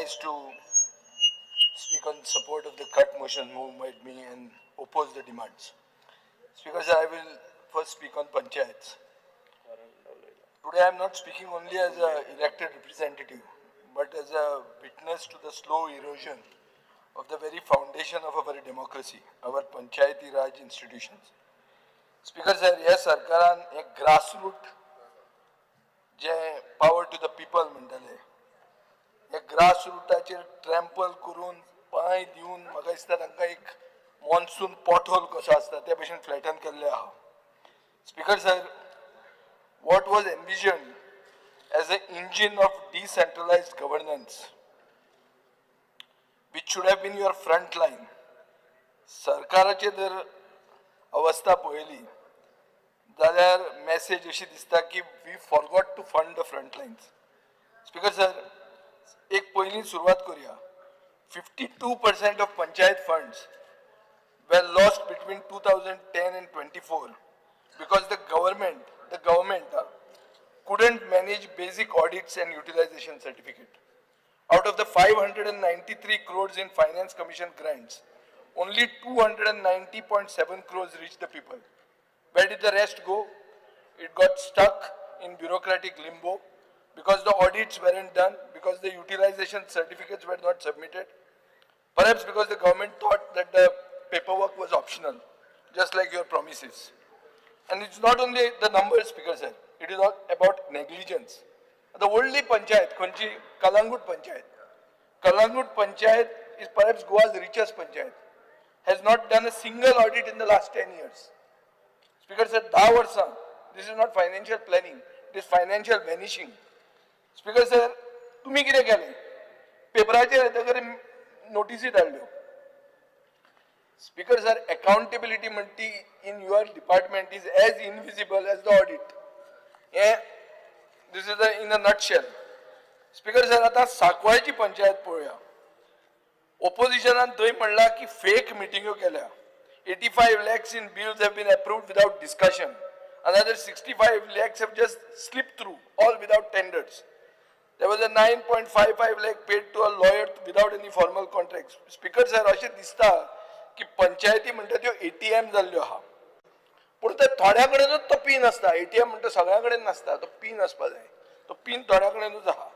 organized to speak on support of the cut motion moved by me and oppose the demands. Speaker sir, I will first speak on panchayats. Today I am not speaking only as an elected representative, but as a witness to the slow erosion of the very foundation of our democracy, our Panchayati Raj institutions. Speaker sir, yes, सरकारान एक grassroots जे power to the people म्हणटाले, एक grassrootsचेर trample करून पाय दिवन म्हाका दिसता तांकां एक monsoon pothole कसो आसता ते भशेन flatten केल्ले आहा. Speaker sir, what was envisioned as an engine of decentralized governance, which should have been your front line, सरकाराचे जर अवस्था पळयली जाल्यार message अशी दिसता की we forgot to fund the front lines. Speaker sir, एक पयली सुरवात करूया. 52% of panchayat funds were lost between 2010 and 24 because the government couldn't manage basic audits and utilization certificate. Out of the 593 crores in finance commission grants, only 290.7 crores reached the people. Where did the rest go? It got stuck in bureaucratic limbo because the audits weren't done, because the utilization certificates were not submitted. Perhaps because the government thought that the paperwork was optional, just like your promises. And it's not only the numbers, Speaker sir, it is all about negligence. The only panchayat, Konchi, Kalangut Panchayat. Kalangut Panchayat is perhaps Goa's richest panchayat. Has not done a single audit in the last 10 years. Speaker sir, 10 वर्सां. This is not financial planning, it is financial vanishing. Speaker sir, तुम्ही कितें केलें? पेपराचेर येतकीर नोटिसी धाडल्यो. Speaker sir, accountability in your department is as invisible as the audit. Yeah, this is in a nutshell. Speaker sir, आता साकवाळची पंचायत पळोवया. Oppositionan थंय म्हणला की fake meeting केल्या. 85 lakhs in bills have been approved without discussion. Another 65 lakhs have just slipped through, all without tenders. There was a 9.55 lakh paid to a lawyer without any formal contracts. Speaker sir, अशें दिसता की पंचायती म्हणटा त्यो ATM जाल्ल्यो आहा. पूण ते थोड्या कडेनूच तो पिन आसता. ATM म्हणटा सगळ्या कडेन नासता. तो पिन आसपा जाय. तो पिन थोड्या कडेनूच आहा.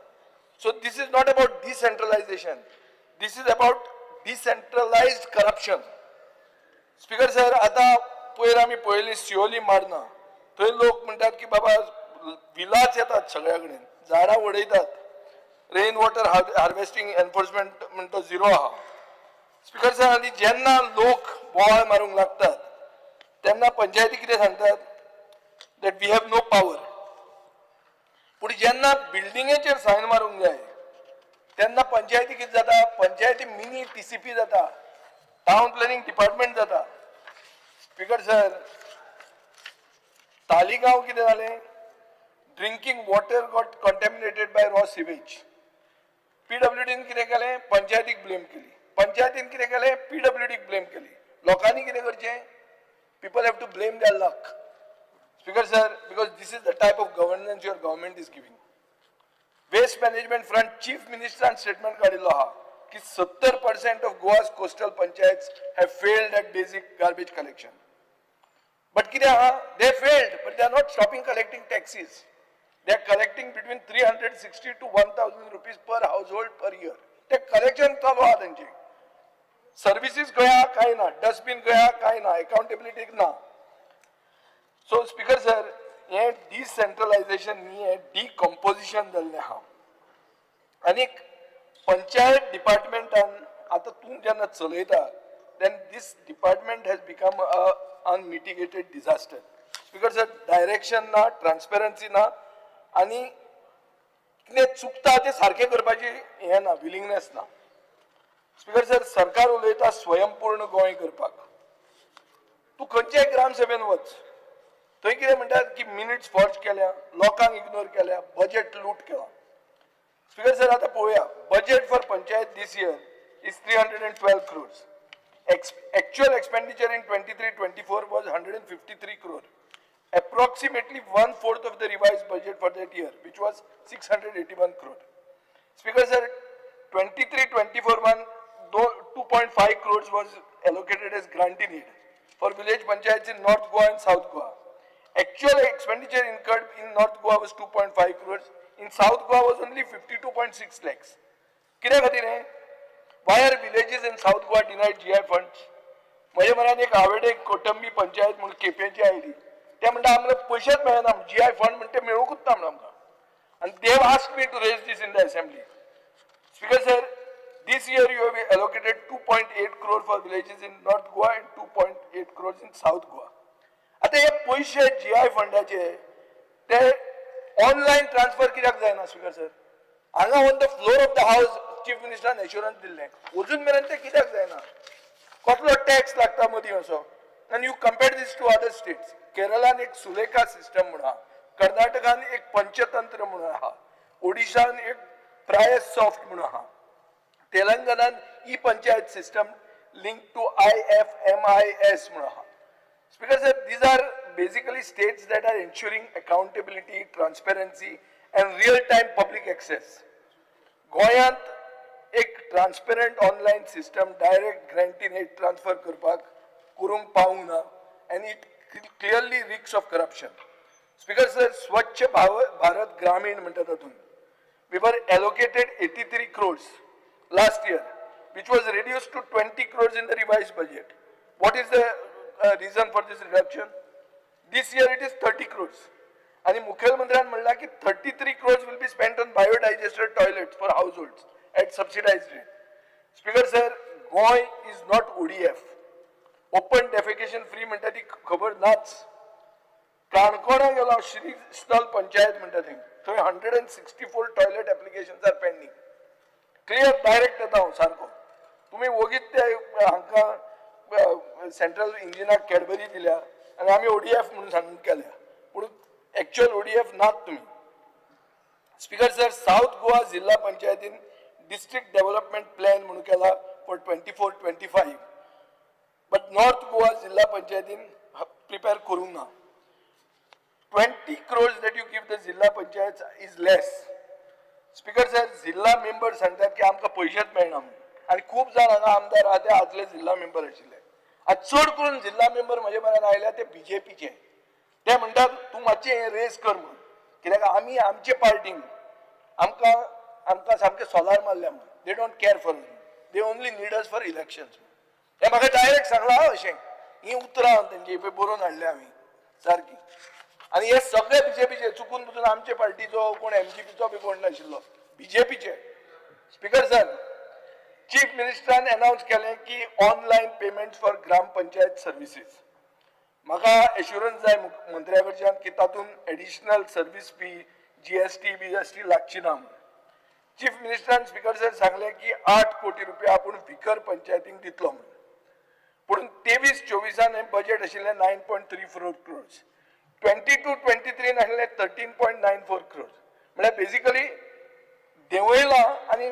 So this is not about decentralization. This is about decentralized corruption. Speaker sir, आता पयर आमी पळयली सिओली मारना. थंय लोक म्हणटात की बाबा विलाच येतात सगळ्या कडेन. झाडां उडयतात. रेन वॉटर हार्वेस्टिंग एन्फोर्समेंट म्हणटा झिरो आहा. स्पीकर सर, आनी जेन्ना लोक बोवाळ मारूंक लागतात तेन्ना पंचायती कितें सांगतात that we have no power. पूण जेन्ना बिल्डिंगेचेर सायन मारूंक जाय तेन्ना पंचायती कितें जाता, पंचायती मिनी TCP जाता, टाउन प्लॅनिंग डिपार्टमेंट जाता. स्पीकर सर, तालिगांव कितें जालें, drinking water got contaminated by raw sewage. PWDन कितें केलें, पंचायतीक ब्लेम केली. पंचायतीन कितें केलें, PWDक ब्लेम केली. लोकांनी कितें करचें, people have to blame their luck. Speaker sir, because this is the type of governance your government is giving. Waste management front chief minister statement काडिल्लो आहा की 70% of Goa's coastal panchayats have failed at basic garbage collection. But कितें आहा, they failed, but they are not stopping collecting taxes. They are collecting between 360 to 1,000 rupees per household per year. ते collection चालू आहा तांचे. Services गया काय ना, dustbin गया काय ना, अकाउंटेबिलिटी ना. सो स्पीकर सर, हे डिसेंट्रलायझेशन न्ही, हे डिकम्पोजिशन जाल्लें आहा. आनीक पंचायत डिपार्टमेंटान आतां तूं जेन्ना चलयता then this department has become a unmitigated disaster. Speaker sir, direction ना, ट्रान्सपेरन्सी ना, आनी कितें चुकता तें सारकें करपाची हें ना, विलिंगनेस ना. स्पीकर सर, सरकार उलयता स्वयंपूर्ण गोंय करपाक. तूं खंयच्याय ग्रामसभेन वच, थंय कितें म्हणटात की मिनिट्स फॉर्ज केल्या, लोकांक इग्नोर केल्या, बजेट लूट केला. स्पीकर सर, आता पळोवया, budget for panchayat this year is 312 crores. Actual expenditure in 23-24 was 153 crore. Approximately 1/4 of the revised budget for that year, which was 681 crore. Speaker sir, 23-24 2.5 crores was allocated as grant in aid for village panchayats in North Goa and South Goa. Actual expenditure incurred in North Goa was 2.5 crores. In South Goa was only 52.6 lakhs. कित्याक खातीर हें? Why are villages in South Goa denied GI funds? म्हज्या मनान एक हांवें एक कोटंबी पंचायत म्हणून केपेंची oily. ते म्हणटा आमकां पयशेच मेळना GI फंड म्हणटा ते मेळूंकच ना म्हणून आमकां. And they have asked me to raise this in the assembly. Speaker sir, this year you have allocated 2.8 crore for villages in North Goa and 2.8 crores in South Goa. आता हे पैसे GI फंडाचे ते ऑनलाइन ट्रान्सफर कित्याक जायना speaker sir? हांगा on the floor of the house chief मिनिस्टरान assurance दिल्लें. अजून मेरेन ते कित्याक जायना? कसलो टॅक्स लागता मदीं असो? आनी you compare this to other states. केरळान एक सुलेखा सिस्टम म्हणून आहा, कर्नाटकान एक पंचतंत्र म्हणून आहा, ओडिशान एक प्रायस सॉफ्ट म्हणून आहा, तेलंगणान e panchayat system link to IFMIS म्हणून आहा. Speaker sir, these are basically states that are ensuring accountability, transparency and real-time public access. गोंयांत एक transparent online system direct grant in aid transfer करपाक करूंक पावूंक ना and it clearly reeks of corruption. Speaker sir, स्वच्छ भारत ग्रामीण म्हणटा तातूंत we were allocated 83 crores last year, which was reduced to 20 crores in the revised budget. What is the reason for this reduction? This year it is 30 crores. And मुख्यमंत्र्यान म्हणला की 33 crores will be spent on biodigester toilets for households at subsidized rate. Speaker sir, Goy is not ODF. Open defecation free म्हणटा ती खबर नाच. काणकोणा गेलो श्री स्थल पंचायत म्हणटा थंय 164 toilet applications are pending. Clear direct येता हांव सारको. तुम्ही वगीत ते हांकां सेंट्रल इंजिनाक कॅडबरी दिल्या आनी आमी ODF म्हणून सांगून केल्या, पूण एक्चुअल ODF नात तुम्ही. स्पीकर सर, साऊथ गोवा जिल्हा पंचायतीन डिस्ट्रिक्ट डेव्हलपमेंट प्लॅन म्हणून केला फॉर 24-25, बट नॉर्थ गोवा जिल्हा पंचायतीन प्रिपेअर करूंक ना. 20 crores that you give the जिल्हा panchayat is less. Speaker sir, जिल्हा मेंबर सांगतात की आमकां पयशेच मेळना म्हणून, आनी खूब जाण हांगा आमदार आहा ते आदले जिल्हा मेंबर आशिल्ले. आज चड करून जिल्हा मेंबर म्हजे म्हऱ्यान आयल्या ते BJPचे. ते म्हणटात तूं मातशें हें रेस कर म्हणून, कित्याक आमी आमचे पार्टीन आमकां सामकें सोलार मारल्या म्हणून. They don't care for us, they only need us for elections. हे म्हाका डायरेक्ट सांगलां अशें. ही उतरां तेंची बरोवन हाडल्या आमी सारकी. आणि हे सगळे BJPचे चुकून तुझून आमचे पार्टीचो कोण MGPचो बी कोण नाशिल्लो, BJPचे. स्पीकर सर, चीफ मिनिस्टरान अनाउन्स केलें की online payment for gram panchayat services. म्हाका एश्युरन्स जाय मंत्र्या कडच्यान की तातूंत additional service fee GST BST लागची ना. चीफ मिनिस्टरान स्पीकर सर सांगलें की 8 कोटी रुपया आपूण विकर पंचायतींक दितलो म्हणून. पूण 23-24 बजेट आशिल्लें 9.34 crores. 22-23 आशिल्लें 13.94 crores. म्हळ्यार बेसिकली देंवयला आनी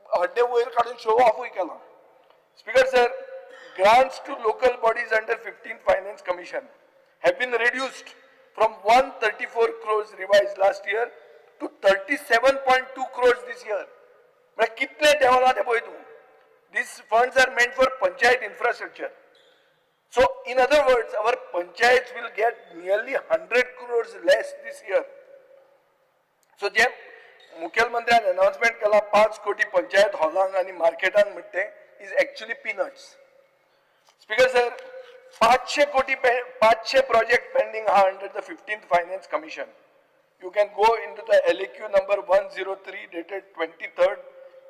हड्डे वयर काडून शो ऑफूय केला. Speaker sir, grants to local bodies under 15th Finance Commission have been reduced from 134 crores revised last year to 37.2 crores this year. म्हळ्यार कितले देंवला ते पळय तूं. These funds are meant for panchayat infrastructure. So, in other words, our panchayats will get nearly 100 crores less this year. So, जे मुख्यमंत्र्यान announcement केला 5 कोटी पंचायत हॉलांक आणि मार्केटांक म्हणते is actually peanuts. Speaker sir, 500 project pending under the 15th Finance Commission. You can go into the LAQ number 103 dated 23rd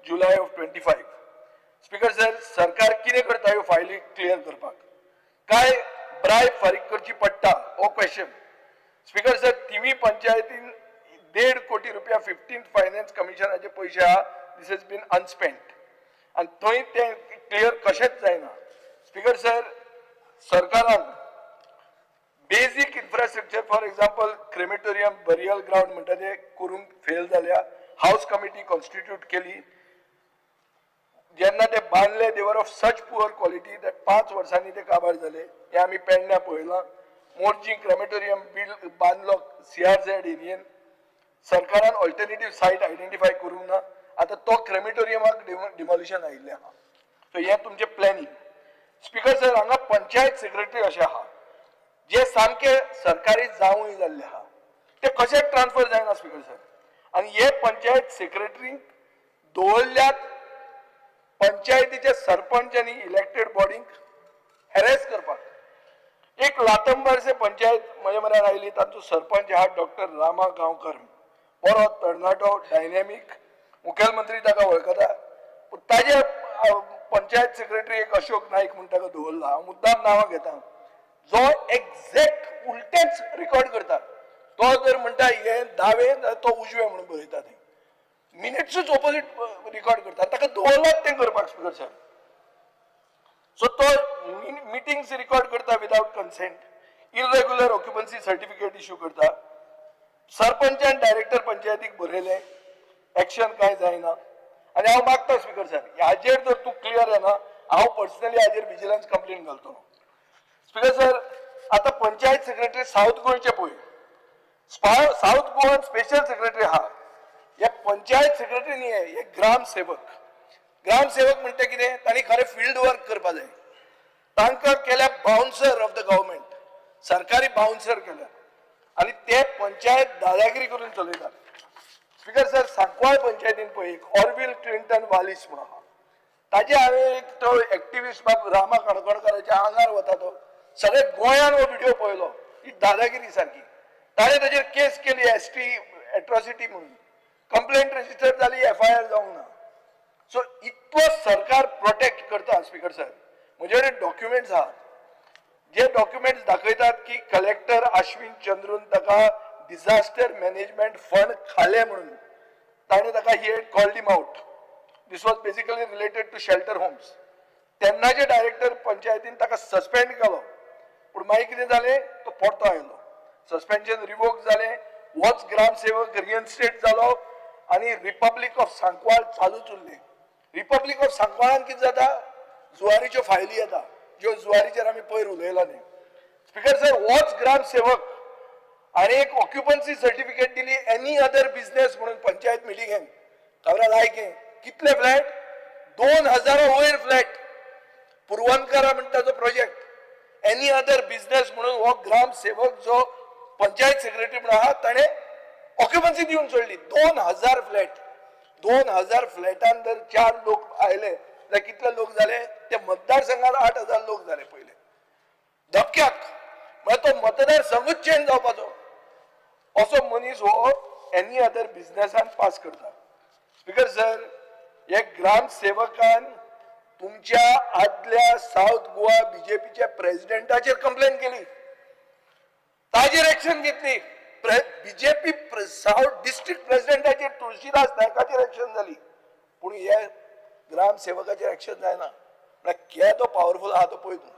July of 25. Speaker sir, सरकार कितें करता ह्यो फायली क्लियर करपाक? काय ब्रायब फारीक करची पडटा हो क्वेश्चन. स्पीकर सर, तिवी पंचायतीन 1.5 कोटी रुपया 15th फायनान्स कमिशनाचे पैसे आहा. दिस हेज बीन अनस्पेंट आणि थंय ते क्लियर कशेंच जायना. स्पीकर सर, सरकारान basic infrastructure for example crematorium burial ground म्हणटा ते करूंक फेल जाल्या. हाऊस कमिटी कॉन्स्टिट्यूट केली. जेन्ना ते बांदले देवर of such poor quality that 5 वर्सांनी ते काबार झाले. हे आम्ही पेडण्या पळयलां. मोर्जी क्रेमेटोरियम बांदलो CRZ एरियेन. सरकारान ऑल्टरनेटिव्ह सायट आयडेंटिफाय करूंक ना आता तो क्रेमिटोरियमाक डिमोलिशन आयिल्लें आहा. सो हे तुमचे प्लॅनिंग. स्पीकर सर, हांगा पंचायत सेक्रेटरी असे आहा जे सामके सरकारी जावूय जाल्ले आहा, ते कशे ट्रान्सफर जायना स्पीकर सर. आणि हे पंचायत सेक्रेटरी दवरल्यात पंचायतीचे सरपंच आणि इलेक्टेड बॉडींक हॅरेस करपाक. एक लातंबरचे पंचायत म्हजे म्हऱ्यान आयली, तांचो सरपंच आहा डॉक्टर रामा गांवकर, बरो तरणाटो, डायनॅमीक, मुखेलमंत्री ताका वळखता. पूण ताजे पंचायत सेक्रेटरी एक अशोक नाईक म्हूण ताका दवरला. हांव मुद्दाम नांवां घेता, जो एक्झॅक्ट उलटेच रिकॉर्ड करता. तो जर म्हणटा हे दावे, तो उजवे म्हणून बरयता थंय. मिनिट्सूच ऑपोजीट रिकॉर्ड करता. ताका दवरलात तें करपाक स्पीकर सर. सो तो मिटिंग्स रिकॉर्ड करता without consent, irregular occupancy certificate issue करता. सरपंचान डायरेक्टर पंचायतीक बरयले, एक्शन काय जायना. आणि हांव मागता स्पीकर सर, हाजेर जर तूं क्लियर येना, हांव पर्सनली हाजेर विजिलन्स कंप्लेंट घालतलो. स्पीकर सर, आता पंचायत सेक्रेटरी साऊथ गोंयचे पळय, साऊथ गोवन स्पेशल सेक्रेटरी आहा, हे पंचायत सेक्रेटरी न्ही, हे ग्रामसेवक. ग्रामसेवक म्हणटा कितें, तांणी खरें फील्ड वर्क करपा जाय. तांकां केल्या बाउन्सर ऑफ द गव्हर्मेंट, सरकारी बाउन्सर केल्या, आणि ते पंचायत दादागिरी करून चलयतात. स्पीकर सर, सांकवाळ पंचायतीन पळय एक ऑर्विल क्लिंटन वालिस म्हणून आहा, ताजे हांवें एक तो एक्टिविस्ट बाब रामा काणकोणकाराच्या आंगार वता तो, सगळे गोंयान हो व्हिडिओ पळयलो. ही दादागिरी सारकी. ताणें ताजेर केस केली ST एट्रॉसिटी म्हणून, कंप्लेंट रजिस्टर जाली, FIR जावंक ना. सो इतलो सरकार प्रोटेक्ट करता स्पीकर सर. म्हजे कडेन डॉक्युमेंट्स आहात, जे डॉक्युमेंट्स दाखयतात की कलेक्टर अश्विन चंद्रून ताका डिझास्टर मॅनेजमेंट फंड खाले म्हणून ताणें ताका he had called him out. This was basically related to shelter homes. तेन्नाचे डायरेक्टर पंचायतीन ताका सस्पेंड केलो, पूण मागीर कितें जालें, तो परतो आयलो. सस्पेन्शन रिवोक जालें, होच ग्रामसेवक रिइन्स्टेट जालो, आणि रिपब्लीक ऑफ सांकवाळ चालूच उरलें. रिपब्लीक ऑफ सांकवाळान कितें जाता, जुवारीच्यो फायली येता, ज्यो जुवारीचेर आमी पयर उलयला न्ही. स्पीकर सर, होच ग्रामसेवक आणि एक ऑक्युपन्सी सर्टिफिकेट दिली एनी अदर बिझनेस म्हणून पंचायत मिटिंगेन. खबरां लायकें कितले फ्लॅट, 2000 वयर फ्लॅट. पुरवणकारा म्हणटा जो प्रोजेक्ट, एनी अदर बिझनेस म्हणून हो ग्रामसेवक जो पंचायत सेक्रेटरी म्हणून आहा, ताणें ऑक्युपन्सी दिवन सोडली. 2000 फ्लॅट. 2000 फ्लॅटान जर 4 लोक आयले जाल्यार कितले लोक जाले, ते मतदारसंघात 8000 लोक जाले पयले. धपक्याक म्हळ्यार तो मतदारसंघूच चेंज जावपाचो असो मनीस हो एनी अदर बिझनेसान पास करता. स्पीकर सर, हे ग्रामसेवकान तुमच्या आदल्या साऊथ गोवा BJPच्या प्रेसिडेंटाचेर कंप्लेन केली, ताजेर एक्शन घेतली. BJP साऊथ डिस्ट्रिक्ट प्रेसिडेंटाचेर तुळशीदास नायकाचेर एक्शन जाली, पूण हे ग्रामसेवकाचेर एक्शन जायना. म्हळ्यार केदो पॉवरफुल आहा तो पळय तूं.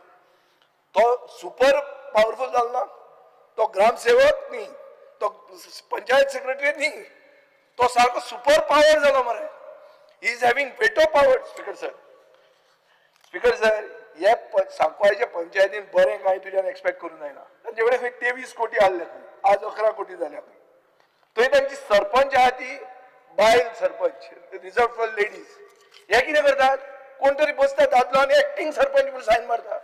तो सुपर पॉवरफुल जालो ना, तो ग्रामसेवक न्ही, तो पंचायत सेक्रेटरी न्ही, तो सारको सुपर पॉवर जालो मरे. He is having veto power. Speaker sir, speaker sir, हे सांकवाळच्या पंचायतीन बरें कांय तुज्यान एक्सपेक्ट करूं जायना. तांचे कडेन खंय 23 कोटी आहले, आज 11 कोटी जाल्या. थंय तांची सरपंच आहा ती बायल सरपंच, रिजर्व फॉर लेडीज. हे कितें करतात, कोण तरी बसता दादलो आनी एक्टिंग सरपंच म्हणून सायन मारता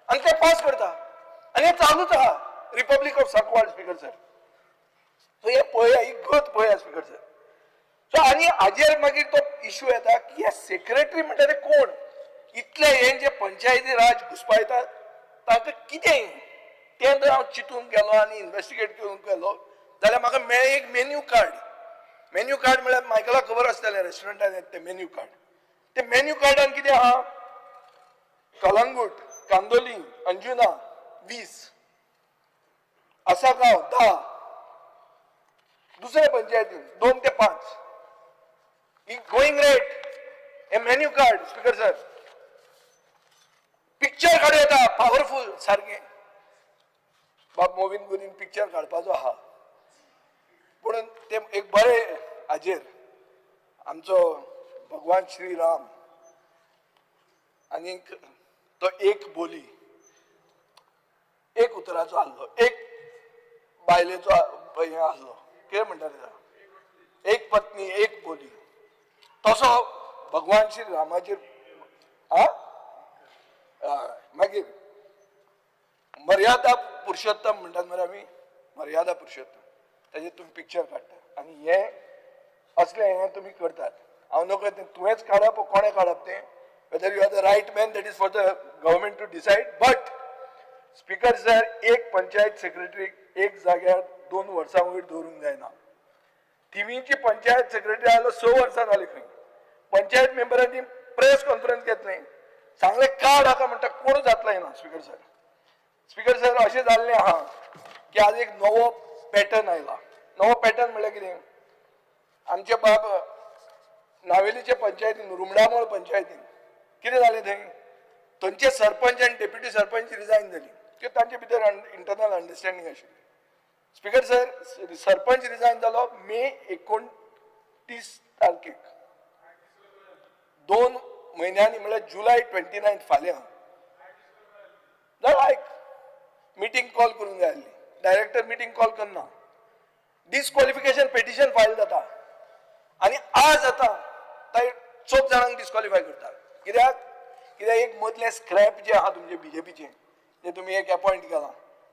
आनी ते पास करता, आनी हे चालूच आहा. Republic of Sancoale speaker sir. So हे पळया, ही गत पळया स्पीकर सर. सो आनी हाजेर मागीर तो इश्यू येता की हे सेक्रेटरी म्हणटा ते कोण, इतले हे जे पंचायती राज घुसपायतात तांकां कितें तें जर हांव चिंतून गेलो आनी इन्व्हेस्टिगेट करून गेलो जाल्यार म्हाका मेळ्ळें एक मेन्यू कार्ड. मेन्यू कार्ड म्हळ्यार मायकलाक खबर आसतलें, रेस्टॉरंटान येता तें मेन्यू कार्ड. ते मेन्यू कार्डान कितें आहा, कलंगूट, कांदोली, अंजुना 20, आसागांव 10, दुसरे पंचायतीन 2 ते 5. ही गोईंग रेट, हे menu card speaker sir. Picture काडूं येता पॉवरफुल सारकें. बाब मोविन गुरीन पिक्चर काडपाचो आहा, पूण ते एक बरें हाजेर आमचो भगवान श्रीराम आनी तो एक बोली, एक उतराचो आहलो, एक बायलेचो हे आहलो, कितें म्हणटा तेका, एक पत्नी एक बोली. तसो भगवान श्री रामाचेर मागीर मर्यादा पुरुषोत्तम म्हणटात मरे आमी, मर्यादा पुरुषोत्तम, ताजेर तुम्ही पिक्चर काडटा आनी हे असले हे तुम्ही करतात. हांव नकळत तुवेंच काडप कोणें काडप तें, whether you are the right man, that is for the government to decide. But speaker sir, एक पंचायत सेक्रेटरी एक जाग्यार 2 वर्सां वयर दवरूंक जायना. थिवीची पंचायत सेक्रेटरी आयलो 6 वर्सां जाली खंय. पंचायत मेंबरांनी प्रेस कॉन्फरन्स घेतली, सांगले काड हाका म्हणटा कोण जातलो ना. स्पीकर सर, स्पीकर सर अशें जाल्लें आहा की आज एक नवो पॅटर्न आयला. नवो पॅटर्न म्हणल्यार कितें, आमचे बाब नावेलीचे पंचायतीन, रुमडामोळ पंचायतीन कितें जालें थंय, थंयचे सरपंच आनी डेप्युटी सरपंच रिजायन जाली. कित्याक तांचे भितर इंटरनल अंडरस्टँडींग आशिल्ली. स्पीकर सर, सरपंच रिजायन जालो मे 29 तारखेक, 2 म्हयन्यांनी म्हळ्यार जुलय 29 फाल्यां जाल्यार आयक मिटींग कॉल करूंक जाय आसली. डायरेक्टर मिटींग कॉल करना, डिस्क्वॉलिफिकेशन पेटिशन फायल जाता आनी आज आता थंय 4 जाणांक डिस्क्वॉलिफाय करता. कित्याक एक मदलें स्क्रॅप जे आहा तुमचे बीजेपीचे, जे तुम्ही एक अपॉइंट केला,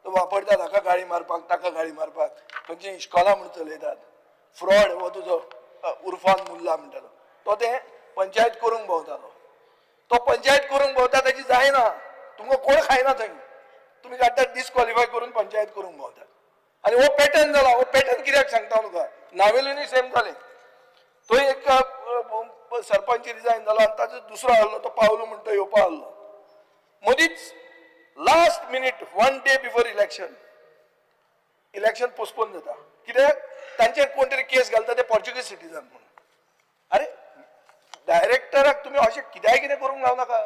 तो वापरतात हाका गाळी मारपाक, ताका गाळी मारपाक, खंयची इश्कॉला म्हणून चलयतात. फ्रॉड हो तुजो उर्फान मुल्ला म्हणटालो तो, ते पंचायत करूंक भोंवतालो. तो पंचायत करूंक भोंवता ताची जायना, तुमकां कोण खायना थंय, तुम्ही काडटात डिस्क्वॉलिफाय करून पंचायत करूंक भोंवतात. आनी हो पॅटर्न जाला. हो पॅटर्न कित्याक सांगता तुका, नावेलीनूय सेम जालें. थंय एक सरपंच रिजायन जालो आनी ताजो दुसरो आहलो तो पावलो म्हणटा येवपा आहलो. मदींच last minute 1 day before election postpone जाता. कित्याक तांचेर कोण तरी केस घालता ते पोर्चुगीज सिटीजन म्हणून. अरे डायरेक्टराक तुम्ही अशें कित्याक करूंक गावनाका.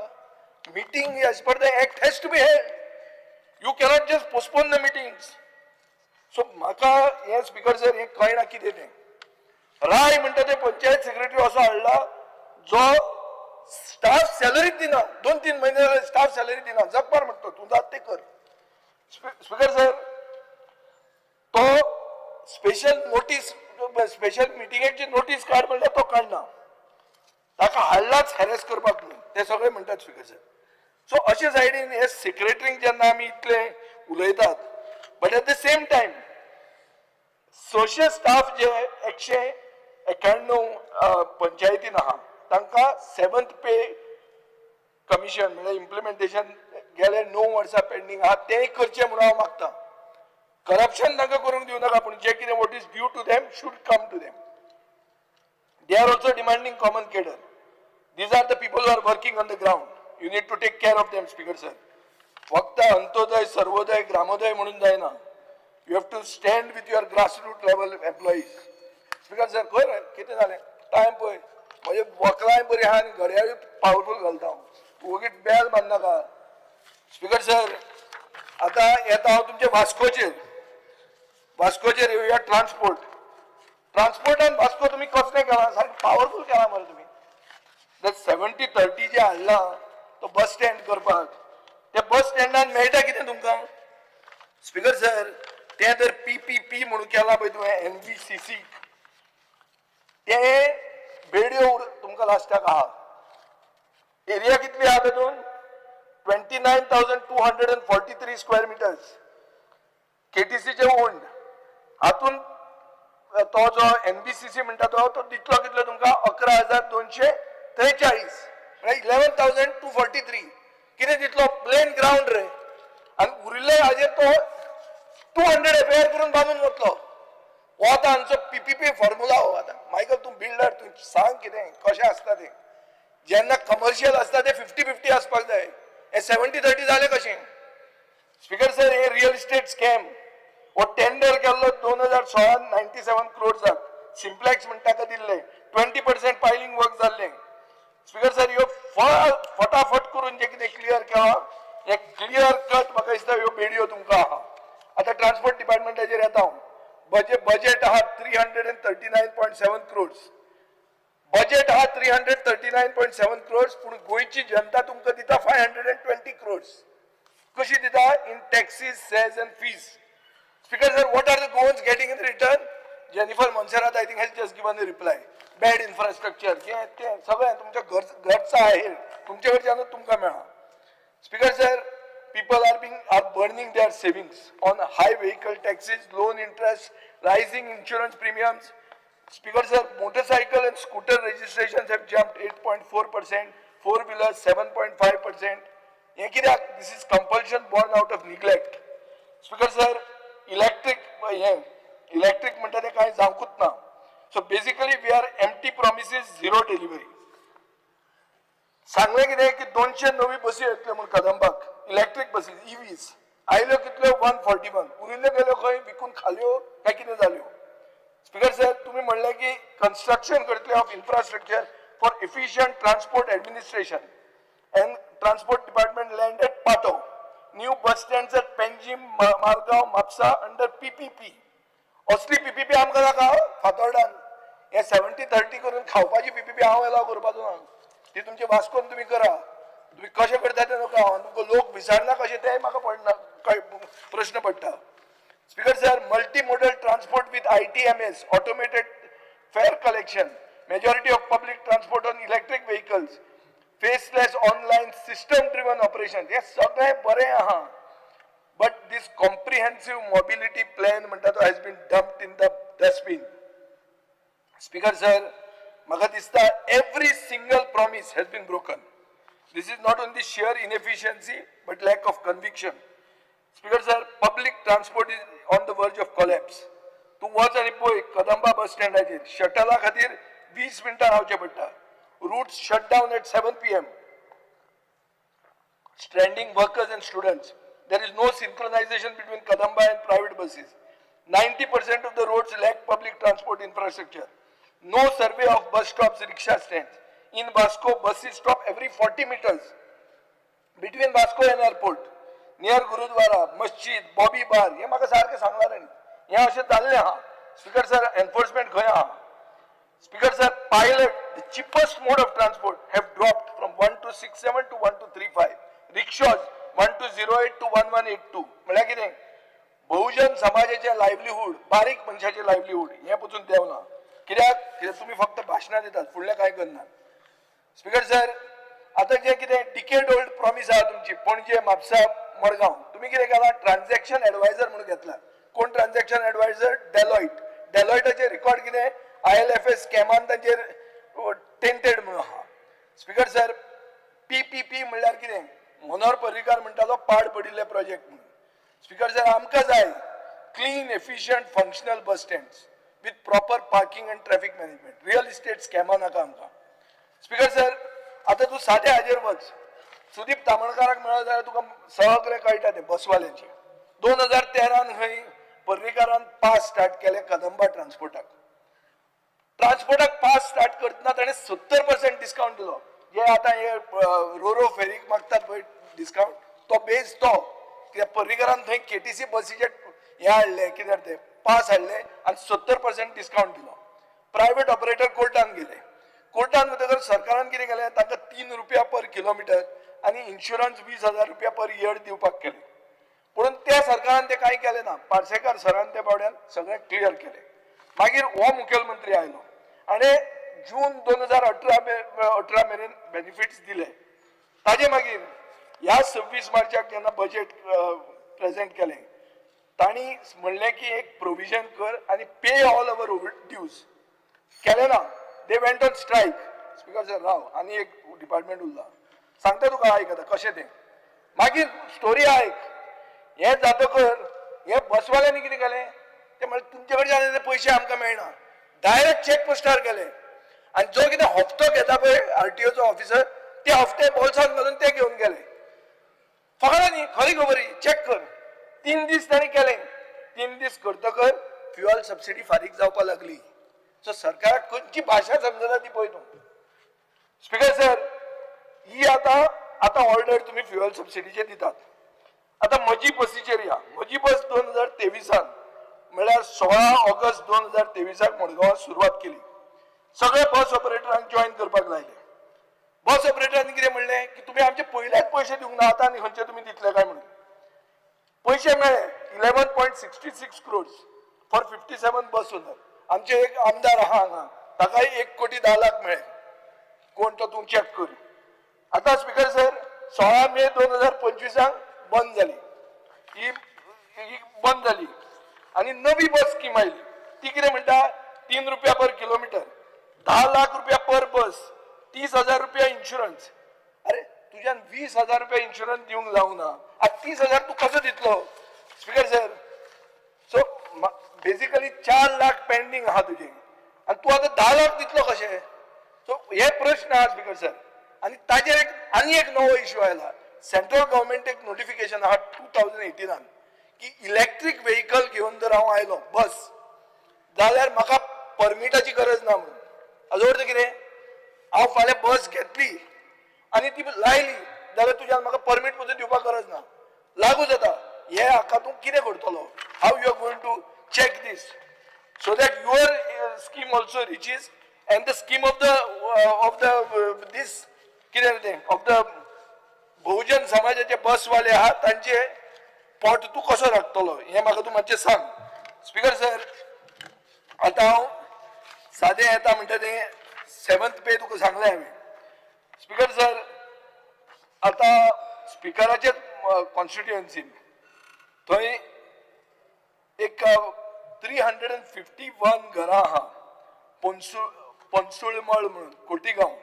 Meeting as per the act has to be held. You cannot just postpone the meetings. So म्हाका हे स्पीकर सर हे कळना कितें तें. राय म्हणटा ते पंचायत सेक्रेटरी असो हाडला जो स्टाफ सॅलरीच दिना, 2-3 महिने जाले स्टाफ सॅलरी दिना. जगपार म्हणतो तू जात ते कर. स्पीकर सर, तो स्पेशल नोटीस, स्पेशल मिटिंगेची नोटीस काड म्हणल्यार तो काडना, ताका हाडलाच हॅरेस करपाक म्हणून, ते सगळे म्हणटात स्पीकर सर. सो अशे सायडीन हे सेक्रेटरीक जेन्ना आमी इतले उलयतात, but at the same time social staff जे 191 पंचायतीन आहा तांकां 7th पे कमिशन म्हणजे इम्प्लिमेंटेशन गेले 9 वर्सां पेंडिंग आहा तेंय करचें म्हणून हांव मागता. करप्शन तांकां करूंक दिवं नाका, पूण जे कितें what is due to them should come to them. They are also demanding common cadre. These are the people who are working on the ground. You need to take care of them. Speaker sir, फक्त अंत्योदय, सर्वोदय, ग्रामोदय म्हणून जायना. You have to stand with your grassroots level employees. Speaker sir, खंय कितें जालें time पळय, म्हणजे वकलांय बरी आहा आनी घड्याळूय पावरफूल घालता हांव. तूं वगीच बेल बांदनाका. स्पीकर सर, आतां येता हांव तुमचे वास्कोचेर येवया. ट्रान्सपोर्टान वास्को तुमी कसलें केलां, सारकें पावरफूल केलां मरे तुमी. 70-30 जे हाडला तो बस स्टँड करपाक, त्या बस स्टँडान मेळटा कितें तुमकां. स्पीकर सर, ते जर PPP म्हणून केला पळय तुवें NBCC, ते बेड्यो तुमकां लास्टाक आहा. एरिया कितली आहा तातून 29,243 स्क्वेअर मिटर्स KTCचे ओन्ड. हातून तो जो NBCC म्हणटा तो दितलो कितलो तुमकां 11,243 म्हणजे 11,243. कितें दितलो, प्लेन ग्राउंड रे. आनी उरिल्ले हाजेर तो 200 FAR करून बांदून वतलो. हो आतां हांचो PPP फॉर्म्युला. हो आतां मायकल तूं बिल्डर, तूं सांग कितें कशें आसता तें. जेन्ना कमर्शियल आसता ते 50-50 आसपाक जाय. हे 70-30 जालें कशें. स्पीकर सर, हे रियल इस्टेट स्कॅम. हो टेंडर केल्लो 2016 97 crores. सिम्प्लेक्स म्हणटा ताका दिल्ले. 20% पायलिंग वर्क जाल्लें. स्पीकर सर, ह्यो फटाफट करून जे कितें क्लियर केला, हे क्लियर कट म्हाका दिसता ह्यो बेड्यो तुमकां आहा. आतां ट्रान्सपोर्ट डिपार्टमेंटाचेर येता हांव. बजेट आहा 339.7 crores. बजेट आहा 339.7 crores, पूण गोंयची जनता तुमकां दिता 520 crores. कशी दिता, in taxes, cess and fees. Speaker sir, what are the Goans getting in return? Jennifer Monserrate I think has just given a reply. Bad infrastructure ते सगळें तुमच्या घरचा आहे तुमचे कडच्यानूच तुमकां मेळा. Speaker sir, people are burning their savings on high vehicle taxes, loan interest, rising insurance premiums. Speaker sir, motorcycle and scooter registrations have jumped 8.4%, four-wheelers 7.5%. This is compulsion born out of neglect. Speaker sir, electric म्हणटा ते कांय जावंकूच ना. So basically we are empty promises, zero delivery. सांगले कितें की 200 नवी बसी येतल्यो म्हूण कदंबाक, इलेक्ट्रीक बसी EVs आयल्यो कितल्यो 141, उरिल्ल्यो गेल्यो खंय विकून खाल्यो काय कितें जाल्यो. स्पीकर सर, तुम्ही म्हणले की कन्स्ट्रक्शन करतले of infrastructure for efficient transport administration and transport department land at Patto, new bus stands at Panjim, Margao, Mapusa under PPP. असली PPP आमकां नाका फातोर्डान. हे 70-30 करून खावपाची PPP हांव एलाव करपाचो ना. ती तुमचे वास्कोन तुम्ही करा. तुम्ही कशें करता ते नका, तुमकां लोक विचारना कशें तें म्हाका पडना, प्रश्न पडटा. Speaker sir, multi modal transport with ITMS, automated fare collection, majority of public transport on electric vehicles, faceless online system driven operation, हे सगळें बरें आहा. But this comprehensive mobility plan म्हणटा तो has been dumped in the dustbin. Speaker sir, म्हाका दिसता every single promise has been broken. This is not only sheer inefficiency but lack of conviction. Speaker sir, public transport is on the verge of collapse. तू वच आनी पळय कदंबा बस स्टँडाचेर शटला खातीर 20 मिनटां रावचें पडटा. Routes shut down at 7 PM. Stranding workers and students. There is no synchronization between Kadamba and private buses. 90% of the roads lack public transport infrastructure. No survey of bus stops, rickshaw stands. In Vasco, buses stop every 40 meters. Between Vasco and airport, near Gurudwara, Masjid, Bobby Bar, हे म्हाका सारखे सांगलां न्ही. हे अशें जाल्लें आहा. Speaker sir, enforcement खंय आहा? Speaker sir, pilot, the cheapest mode of transport, have dropped from 1267 to 1235. Rickshaws 1208 to 1182. म्हळ्यार कितें? बहुजन समाजाचे लायव्हलीहूड, बारीक मनशाचे लायव्हलीहूड हे पसून देंवना. कित्याक तुम्ही फक्त भाशणां दितात, फुडलें कांय करनात. स्पीकर सर, आता जे कितें डिकेड ओल्ड प्रॉमिस आहा तुमची पणजे, म्हापसा, मडगांव, तुम्ही कितें केलां? ट्रान्झॅक्शन एडवायझर म्हणून घेतला. कोण ट्रान्झॅक्शन एडवायझर? डेलॉयट. डेलॉयटाचे रिकॉर्ड कितें? ILFS स्कॅमान तांचेर टेंटेड म्हणून आहा. स्पीकर सर, PPP म्हणल्यार कितें? मनोहर पर्रीकार म्हणटालो पाड पडिल्ले प्रोजेक्ट म्हणून. स्पीकर सर, आमकां जाय clean, efficient, functional bus stands with proper parking and traffic management. Real estate scam नाका आमकां. स्पीकर सर, आता तू सादे हाजेर वच. सुदीप तामणकाराक मेळत जाल्यार तुका सगळें कळटा तें बसवाल्यांचें. 2013 खंय पर्रीकारान पास स्टार्ट केले कदंबा ट्रान्सपोर्टाक. पास स्टार्ट करतना ताणें 70% डिस्काउंट दिलो. जे आतां हे रोरो फेरीक मागतात पळय डिस्काउंट, तो बेज तो कित्याक पर्रीकारान थंय KTC बसीचे हे हाडले, कितें ते पास हाडले आणि 70% डिस्काउंट दिलो. प्रायव्हेट ऑपरेटर कोर्टान गेले. कोर्टान वतकच सरकारान कितें केलें? तांकां 3 रुपया पर किलोमिटर आणि इन्शुरन्स 20,000 रुपया पर इयर दिवपाक केले. पूण त्या सरकारान ते कांय केलें ना. पार्सेकार सरान त्या बावड्यान सगळें क्लियर केलें. मागीर हो मुखेलमंत्री आयलो आणि जून 2018 मेरेन बेनिफिट्स दिले. ताजे मागीर ह्या 26 मार्चाक जेन्ना बजेट प्रेझेंट केलें, ताणी म्हणले की एक प्रोविजन कर आणि पे ऑल अवर ड्यूज. केले ना. They went on strike. Speaker sir, राव आणि एक डिपार्टमेंट उरला, सांगता तुका आयक आतां कशें तें. मागीर स्टोरी आयक. हे जातकर हे बसवाल्यांनी कितें केलें ते म्हळ्यार तुमचे कडच्यान पयशे आमकां मेळना, डायरेक्ट चेक पोस्टार केले. आणि जो कितें हप्तो घेता पळय RTOचो ऑफिसर, ते हप्ते बोल्सांत घालून ते घेवन गेले. फकाणां न्ही, खरी खबरी, चेक कर. 3 दीस ताणें केले. 3 दीस करतकर फ्युअल सबसिडी फारीक जावपाक लागली. सो सरकाराक खंयची भाशा समजना ती पळय तूं. स्पीकर सर, ही आतां ऑर्डर तुम्ही फ्युअल सबसिडीचे दितात. आता म्हजी बसीचेर या. म्हजी बस 2023 म्हळ्यार 16 ऑगस्ट 2023 मडगांवां सुरवात केली. सगळे बस ऑपरेटरांक जॉईन करपाक लायले. बस ऑपरेटरांनी कितें म्हणलें की तुमी आमचे पयलेच पयशे दिवंक ना, आतां आनी खंयचे तुमी दितले काय म्हणून. पयशे मेळ्ळे 11.66 crores फॉर 57 बस ओनर. आमचे एक आमदार आहा हांगा ताका 1,10,00,000 मेळ्ळे कोण तो तूं चॅक कर. आता स्पीकर सर 16 मे 2025 बंद जाली ही बंद जाली आणि नवी बस स्कीम आयली ती कितें म्हणटा 3 रुपया पर किलोमीटर 10 लाख रुपया पर बस 30,000 रुपया इन्शुरन्स. अरे तुझ्यान 20,000 रुपया इन्शुरन्स दिवंक जावना आज 30,000 तू कसो दितलो speaker sir. So basically 4 lakh pending आहा तुझे आणि तू आता 10 लाख दितलो कशें. सो हे प्रश्न आहा स्पीकर सर. आणि ताजेर एक आनी एक नवो इश्यू आयला. सेंट्रल गव्हर्नमेंट एक नोटिफिकेशन आहा 2018 की इलेक्ट्रीक व्हेकल घेऊन जर हांव आयलो बस जाल्यार म्हाका परमिटाची गरज ना म्हणून. हाजो अर्थ कितें हांव फाल्यां बस घेतली आणि ती लायली जाल्यार तुज्यान म्हाका परमीट पसून दिवपाक गरज ना लागू जाता. हे हाका तूं कितें करतलो. How you are going to check this so that your scheme also reaches and the scheme of the this कितें तें of the बहुजन समाजाचे बसवाले आहात तांचे पोट तूं कसो राखतलो हे म्हाका तूं मातशें सांग स्पीकर सर. आता हांव सादें येता म्हणटा तें 7th पे तुका सांगलें हांवें स्पीकर सर. आता स्पीकराचे कॉन्स्टिट्युएन्सीन थंय एक 351 घरां आहा पंचुळमळ म्हणून कोटीगांव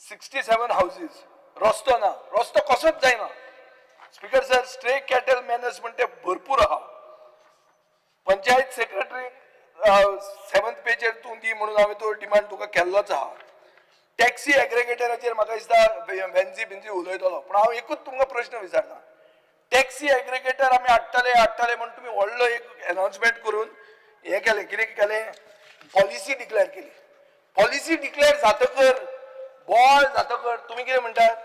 67 हाऊसेस रस्तो ना रस्तो कसोच जायना speaker sir. Stray cattle manners म्हणते भरपूर आहा. पंचायत सेक्रेटरी 7th पेचेर तूं दी म्हणून हांवें तो डिमांड तुका केल्लोच आहा. टॅक्सी एग्रिगेटराचेर म्हाका दिसता वेन्सी बिन्सी उलयतलो पूण हांव एकूच तुमकां प्रश्न विचारता. टॅक्सी एग्रिगेटर आमी हाडटले म्हणून तुमी व्हडलो एक अनाउन्समेंट करून हे केलें कितें केलें पॉलिसी डिक्लेअर केली. पॉलिसी डिक्लेअर जातकर बॉल जातकर तुमी कितें म्हणटात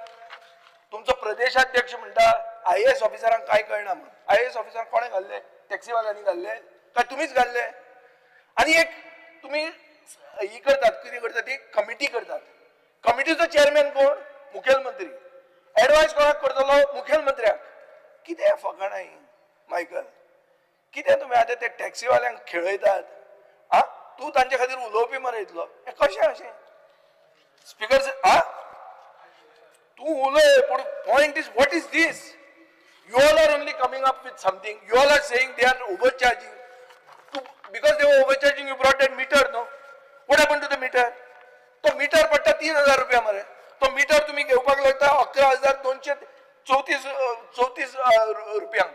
तुमचो प्रदेशाध्यक्ष म्हणटा IAS ऑफिसरांक कांय कळना म्हणून. IAS ऑफिसरांक कोणें घाल्ले टॅक्सीवाल्यांनी घाल्ले काय तुमीच घाल्ले. आनी एक तुमी ही करतात कितें करतात ती कमिटी करतात. कमिटीचो चेअरमॅन कोण मुखेलमंत्री. एडवायस कोणाक करतलो मुखेलमंत्र्याक. कितें फकाणां मायकल कितें तुमी आतां ते टॅक्सीवाल्यांक खेळयतात. आ तूं तांचे खातीर उलोवपी मरे इतलो हें कशें अशें स्पीकर आ तूं उलय पूण point is what is this. You all are only coming up with something. You all are saying they are overcharging. Because they were overcharging you brought that meter no. What happen to the meter. तो meter पडटा 3,000 रुपया मरे. तो metre तुम्ही घेवपाक लागता 11,234 रुपयांक.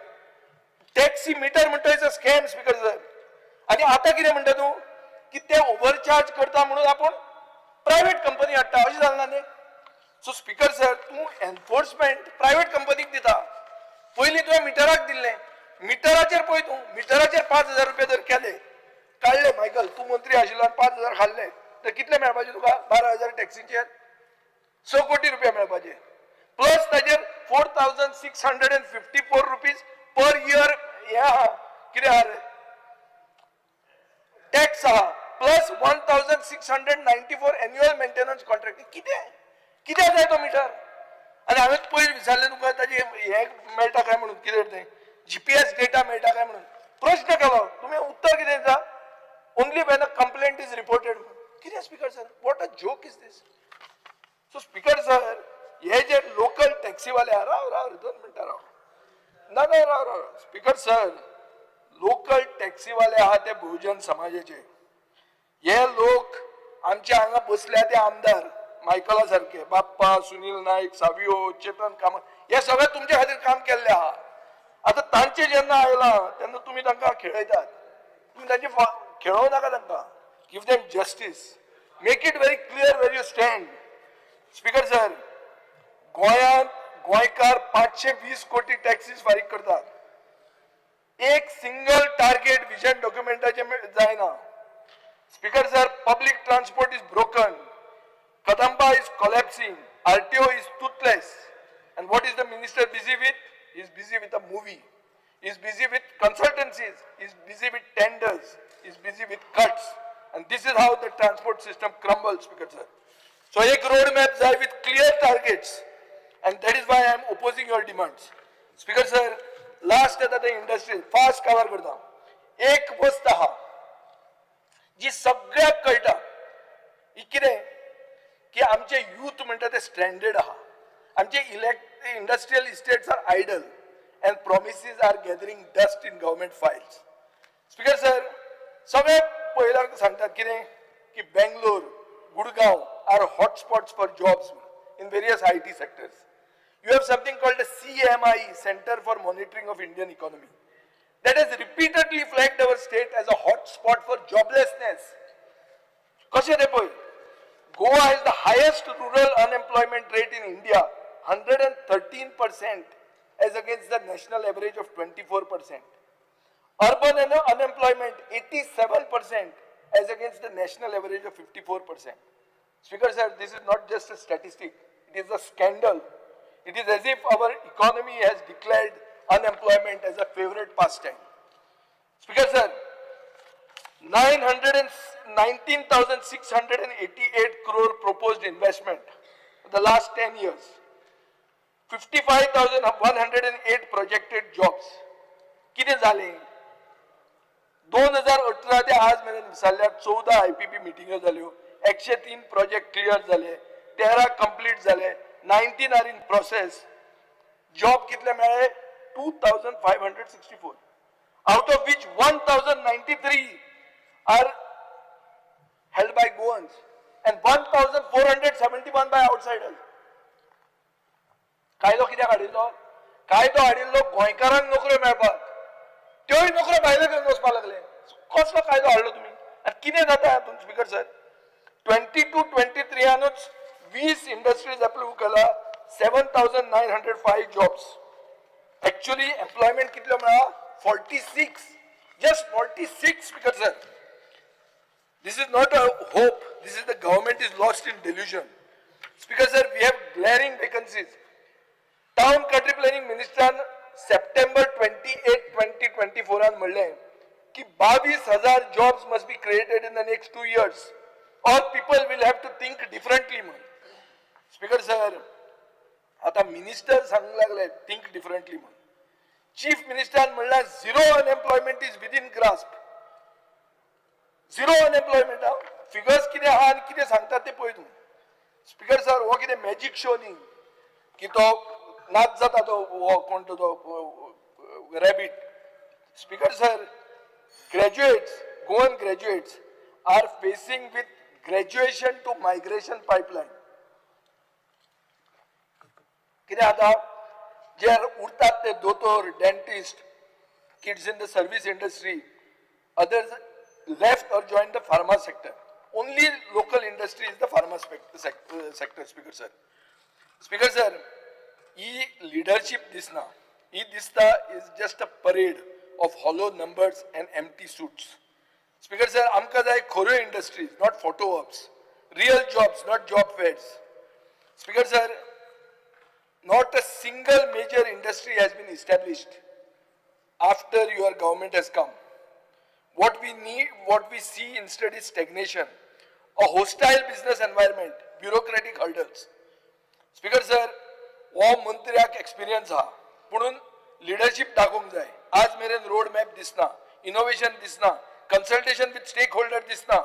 Taxi metre म्हणटा is a scam speaker sir. आणि आता कितें म्हणटा तूं की ते ओव्हरचार्ज करता म्हणून आपण प्रायव्हेट कंपनी हाडटा अशें जालना न्ही. सो स्पीकर सर तूं एनफोर्समेंट प्रायव्हेट कंपनीक दिता. पयलीं तुवें मिटराक दिल्लें मिटराचेर पळय तूं मिटराचेर 5,000 रुपया जर केले काडले मायकल तूं मंत्री आशिल्लो आनी 5,000 खाल्ले तर कितले मेळपाचे तुका 12,000 टॅक्सीचेर 6 कोटी रुपया मेळपाचे. प्लस ताजेर 4,654 रुपीज पर इयर हे आहा कितें आहा रे टॅक्स आहा. Plus 1,694 annual maintenance contract. कितें जाय तो मिटर. आनी हांवें पयलीं विचारलें तुका ताजें हें मेळटा काय म्हणून कितें तें GPS डेटा मेळटा काय म्हणून प्रश्न केलो. तुमी उत्तर कितें दिता only when a complaint is reported. कितें speaker sir what a joke is this. So speaker sir हे जे लोकल टॅक्सीवाले आहा राव 2 मिनटां राव ना राव स्पीकर सर लोकल टॅक्सीवाले आहा ते बहुजन समाजाचे हे लोक आमचे हांगा बसल्या ते आमदार मायकला सारखे बाप्पा सुनील नाईक सावियो चेतन कामत हे सगळे तुमच्या खातीर काम केल्ले आहा. आता तांचे जेन्ना आयला तेन्ना तुम्ही तांकां खेळयतात. तुम्ही तांचे खेळोव नाका तांकां. Give them justice. Make it very clear where you stand. Speaker sir गोंयांत गोंयकार 520 कोटी टॅक्सीस फारीक करतात. एक सिंगल टार्गेट विजन डॉक्युमेंटाचे जायना. Speaker sir public transport is broken. Kadamba is collapsing. RTO is toothless. And what is the minister busy with? He is busy with a movie. He is busy with consultancies. He is busy with tenders. He is busy with cuts. And this is how the transport system crumbles, Speaker sir. So, a roadmap with clear targets. And that is why I am opposing your demands. Speaker sir, last at the industry, fast cover karta. एक वस्त आहा जी सगळ्याक कळटा ही कितें की आमचे youth म्हणटा ते स्ट्रँडेड आहा, आमचे industrial estates are idle and promises are gathering dust in government files. Speaker sir, सगळे पयल्यार सांगतात कितें की Bangalore, Gurgaon are hotspots for jobs in various IT sectors. You have something called the CMI, Center for Monitoring of Indian Economy, that has repeatedly flagged our state as a hotspot for joblessness. कशें तें पळय, Goa has the highest rural unemployment rate in India, 113%. as against the national average of 24%. Urban unemployment 87% as against the national average of 54%. Speaker sir, this is not just a statistic, it is a scandal. It is as if our economy has declared unemployment as a favorite pastime. Speaker sir, 919,688 crore proposed investment for the last 10 years. 55,108 projected jobs. कितें जालें? 2018 ते आज मेरेन विसरल्यार 14 IPP मिटिंग्यो जाल्यो, 103 project clear जाले, 13 complete जाले, 19 are in process. Job कितले मेळ्ळे? 2,564. Out of which 1,093 are held by Goans and 1,471 by outsiders. कायदो कित्याक हाडिल्लो? कायदो हाडिल्लो गोंयकारांक नोकऱ्यो मेळपाक, त्योय नोकऱ्यो भायले घेवन वचपाक लागले. कसलो कायदो हाडलो तुमी? आनी कितें जाता हातून स्पीकर सर? 22-23 20 इंडस्ट्रीज अप्रूव्ह केला, 7,905 जॉब्स. एक्चुअली एम्प्लॉयमेंट कितलो मेळ्ळा? 46, just 46 speaker sir. This is not a hope, this is the government is lost in delusion. Speaker sir, we have glaring vacancies. Town country planning minister September 28, 2024 म्हणलें की 22,000 jobs must be created in the next 2 years or people will have to think differently. Speaker sir, आता minister सांगूंक लागले think differently. Chief minister म्हणला zero unemployment is within grasp. Zero unemployment. Figures कितें आहा आनी कितें सांगतात ते पळय तूं. स्पीकर सर, हो कितें मॅजिक शो न्ही की तो नाच जाता तो कोण तो rabbit. Speaker sir, graduates, Goan graduates are facing with graduation to migration pipeline. कितें जाता? जे उरतात ते दोतोर, dentist, kids in the service industry, others left or joined the pharma sector. Only local industry is the pharma sector, Speaker sir. Speaker sir, leadership disna. Dista is just a parade of hollow numbers and empty suits. Speaker sir, amka jay khoryo industries, not photo ops. Real jobs, not job fairs. Speaker sir, not a single major industry has been established after your government has come. What we see instead is stagnation, a hostile business environment, bureaucratic hurdles. Speaker sir, वो मंत्र्याक experience आहा, पुणून leadership दाखोवंक जाय. आज मेरेन road map दिसना, innovation दिसना, कंसल्टेशन विथ स्टेक होल्डर दिसना.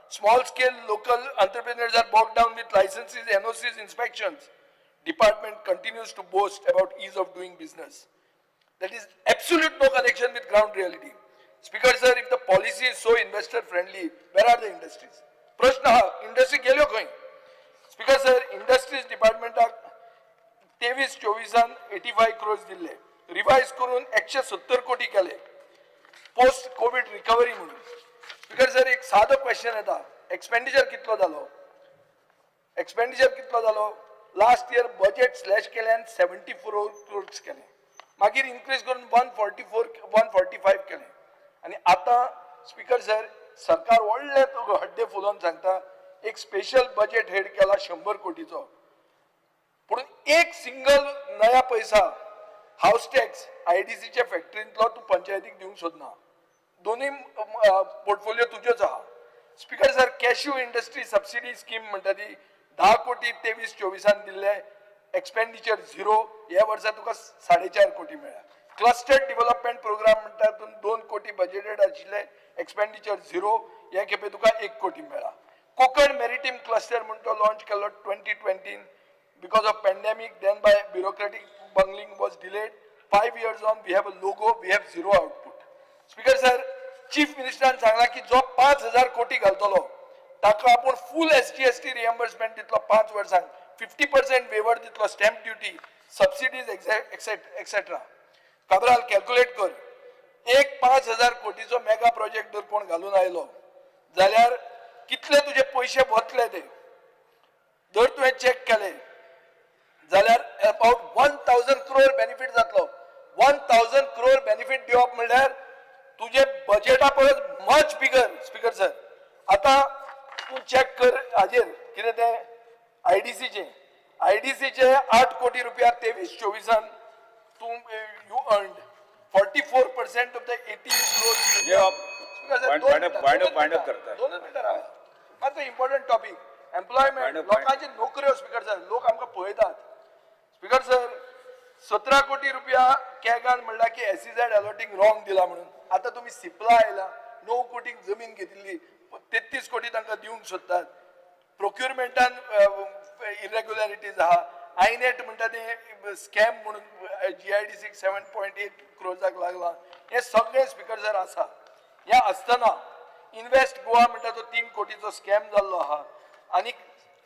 Small scale local entrepreneurs are bogged down with licenses, NOCs, inspections. Department continues to boast about ease of doing business. That is absolute no connection with ground reality. Speaker sir, if the policy is so investor friendly, where are the industries? प्रश्न हा, industry गेल्यो खंय? Speaker sir, industries department 23-24 85 crores दिले, revise करून 170 कोटी केले post Covid recovery म्हणून. Speaker sir, एक साधो क्वेश्चन येता, एक्सपेंडिचर कितलो जालो? एक्सपेंडिचर कितलो जालो? लास्ट इयर बजेट स्लॅश केल्यान 74 crores केले, मागीर इन्क्रीज करून 145 केले. आणि आता स्पीकर सर, सरकार व्हडले तो हड्डे फुलोवन सांगता एक स्पेशल बजेट हेड केला 100 कोटीचो, पुणून एक सिंगल नया पैसा हाऊस टॅक्स आयडीसीच्या फॅक्टरींतलो तू पंचायतीक दिवंक सोदना. दोन्ही पोर्टफोलिओ तुजेच आहा. Speaker sir, cashew industry subsidy scheme म्हणटा ती 10 कोटी 23-24 दिल्ले, एक्सपेंडिचर झिरो. ह्या वर्सा तुका 4.5 कोटी मेळ्ळा. क्लस्टर डेव्हलपमेंट प्रोग्राम म्हणटा तातूंत 2 कोटी बजेटेड आशिल्ले, एक्सपेंडिचर झिरो. हे खेपे तुका 1 कोटी मेळ्ळा. कोकण मेरिटाईम क्लस्टर म्हणून तो लॉन्च केलो 2020 because of pandemic, then by bureaucratic bungling was delayed. 5 years on, we have a logo, we have zero output. Speaker sir, Chief Minister सांगला की जो 5,000 कोटी घालतलो ताका आपण फुल SGST रिएम्बर्समेंट दितलो 5 वर्सांक, 50% वेवर दितलो, stamp duty, subsidies etcetera. Cabral calculate कर, एक 5,000 कोटीचो मेगा प्रोजेक्ट जर कोण घालून आयलो जाल्यार कितले तुझे पैसे वतले ते जर तुवें चेक केले जाल्यार अबाउट 1,000 crore बेनिफिट जातलो. 1,000 crore बेनिफिट दिवप म्हणल्यार तुझे बजेटा परस मच बिगर. स्पीकर सर, आता तू चेक कर हाजेर कितें ते आयडीसीचे 8 कोटी रुपया 23-24 तू you earned 44% of the 18 crore. मात्र इम्पॉर्टंट टॉपिक एम्प्लॉयमेंट, लोकांची नोकऱ्यो. स्पीकर सर, लोक आमकां पळयतात. स्पीकर सर, 17 कोटी रुपया कॅगान म्हणला की SEZ अलॉटिंग रॉंग दिला म्हणून. आता तुम्ही सिप्ला आयला, 9 कोटीक जमीन घेतिल्ली 33 कोटी तांकां दिवंक सोदतात. प्रोक्युरमेंटान इरेग्युलरिटीज आहा. आयनेट म्हणटा ते स्कॅम म्हणून GIDC 7.8 crores लागला. हे सगळे स्पीकर सर आसा. ह्या आसतना इन्व्हेस्ट गोवा म्हणटा तो 3 कोटीचो स्कॅम जाल्लो आहा. आणि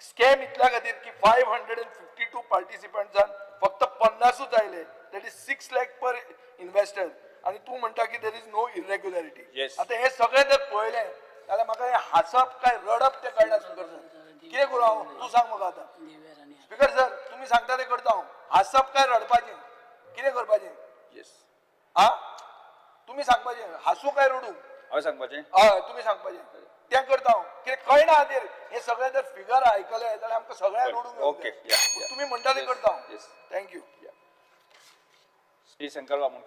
स्कॅम इतल्या खातीर की 552 पार्टिसिपंट्सान फक्त 50च आयले. That is 6 lakh per investor. आणि तू म्हणटा की देर इज नो इरेग्युलरिटी. आता हे सगळे जर पळयले जाल्यार म्हाका हे हासप काय रडप ते कळना. स्पीकर सर, कितें करूं हांव, तू सांग म्हाका आता. स्पीकर सर, तुम्ही सांगता ते करता हांव. हासप काय रडपाचें, कितें करपाचें? येस, हा, तुम्ही सांगपाचें. हासू काय रडू? हय सांगपाचें. हय, तुम्ही सांगपाचें. तें करता हांव. कितें कळना खातीर हे सगळे जर फिगर आयकले जाल्यार आमकां सगळ्यांक रडूंक ओके, तुम्ही म्हणटा ते करता हांव. Yes, thank you. श्री शंकर बामणकर.